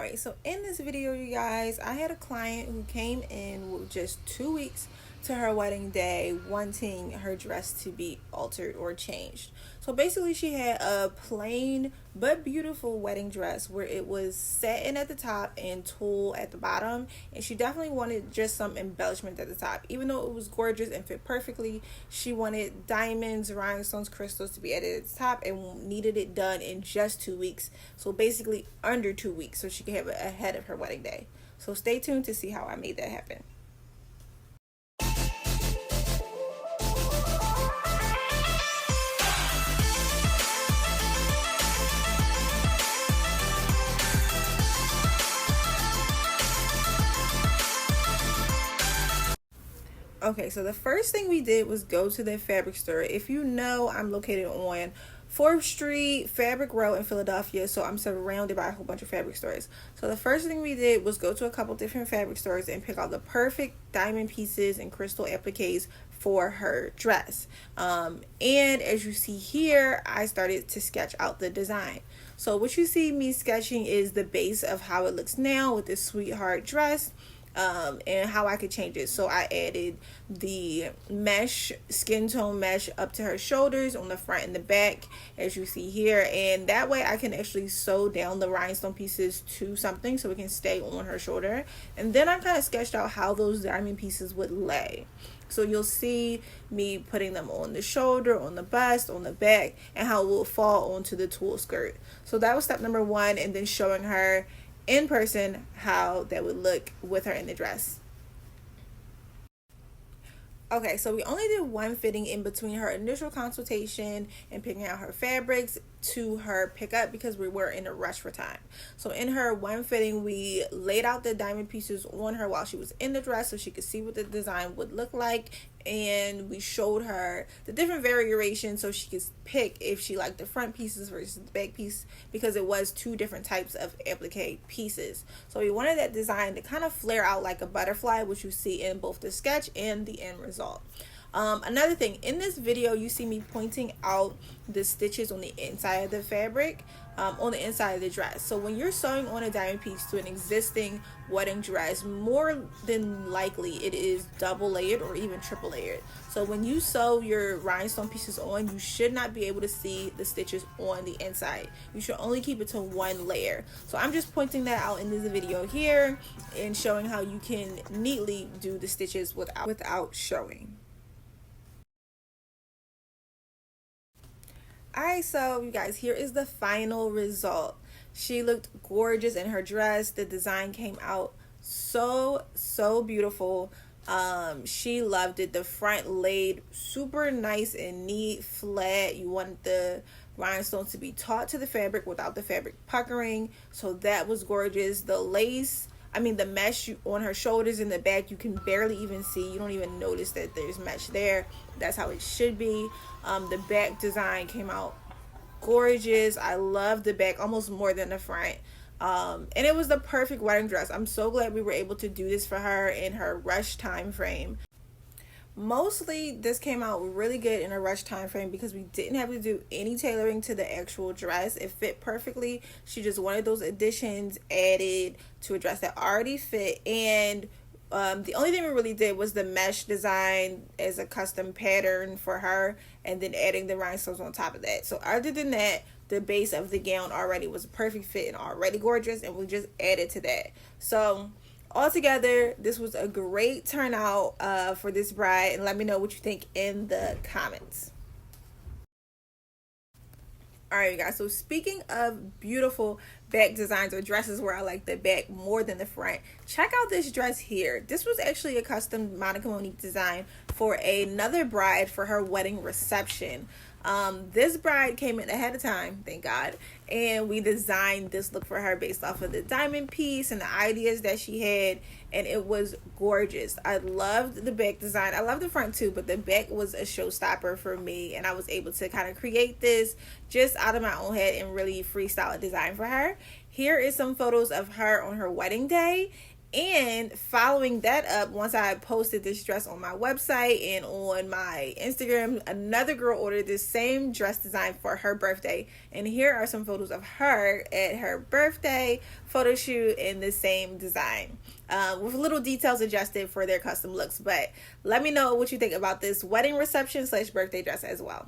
Alright, so in this video, you guys, I had a client who came in with just 2 weeks to her wedding day wanting her dress to be altered or changed. So basically she had a plain but beautiful wedding dress where it was satin at the top and tulle at the bottom, and she definitely wanted just some embellishment at the top. Even though it was gorgeous and fit perfectly, she wanted diamonds, rhinestones, crystals to be added at the top and needed it done in just 2 weeks. So basically under 2 weeks so she could have it ahead of her wedding day. So stay tuned to see how I made that happen. Okay, so the first thing we did was go to the fabric store. If you know, I'm located on 4th Street, Fabric Row in Philadelphia, so I'm surrounded by a whole bunch of fabric stores. So the first thing we did was go to a couple different fabric stores and pick out the perfect diamond pieces and crystal appliques for her dress. And as you see here, I started to sketch out the design. So what you see me sketching is the base of how it looks now with this sweetheart dress. And how I could change it. So I added the mesh, skin tone mesh up to her shoulders on the front and the back, as you see here, and that way I can actually sew down the rhinestone pieces to something so it can stay on her shoulder. And then I kind of sketched out how those diamond pieces would lay. So you'll see me putting them on the shoulder, on the bust, on the back, and how it will fall onto the tulle skirt. So that was step number one, and then showing her in person how that would look with her in the dress. Okay, so we only did one fitting in between her initial consultation and picking out her fabrics to her pickup because we were in a rush for time. So in her one fitting, we laid out the diamond pieces on her while she was in the dress so she could see what the design would look like, and we showed her the different variations so she could pick if she liked the front pieces versus the back piece, because it was two different types of applique pieces. So we wanted that design to kind of flare out like a butterfly, which you see in both the sketch and the end result. Another thing, in this video you see me pointing out the stitches on the inside of the fabric, on the inside of the dress. So when you're sewing on a diamond piece to an existing wedding dress, more than likely it is double layered or even triple layered. So when you sew your rhinestone pieces on, you should not be able to see the stitches on the inside. You should only keep it to one layer. So I'm just pointing that out in this video here and showing how you can neatly do the stitches without showing. Alright, so you guys, here is the final result. She looked gorgeous in her dress. The design came out so beautiful. She loved it. The front laid super nice and neat, flat. You want the rhinestones to be taut to the fabric without the fabric puckering, so that was gorgeous. The lace, the mesh on her shoulders and the back, you can barely even see. You don't even notice that there's mesh there. That's how it should be. The back design came out gorgeous. I love the back almost more than the front. And it was the perfect wedding dress. I'm so glad we were able to do this for her in her rush time frame. Mostly this came out really good in a rush time frame because we didn't have to do any tailoring to the actual dress. It fit perfectly. She just wanted those additions added to a dress that already fit, and the only thing we really did was the mesh design as a custom pattern for her, and then adding the rhinestones on top of that. So other than that, the base of the gown already was a perfect fit and already gorgeous, and we just added to that. So altogether, this was a great turnout for this bride, and let me know what you think in the comments. Alright, you guys, so speaking of beautiful back designs or dresses where I like the back more than the front, check out this dress here. This was actually a custom Monica Monique design for another bride for her wedding reception. This bride came in ahead of time, thank God, and we designed this look for her based off of the diamond piece and the ideas that she had, and it was gorgeous. I loved the back design. I love the front too, but the back was a showstopper for me, and I was able to kind of create this just out of my own head and really freestyle a design for her. Here is some photos of her on her wedding day, And following that up, once I posted this dress on my website and on my Instagram, another girl ordered this same dress design for her birthday. And here are some photos of her at her birthday photo shoot in the same design, with little details adjusted for their custom looks. But let me know what you think about this wedding reception / birthday dress as well.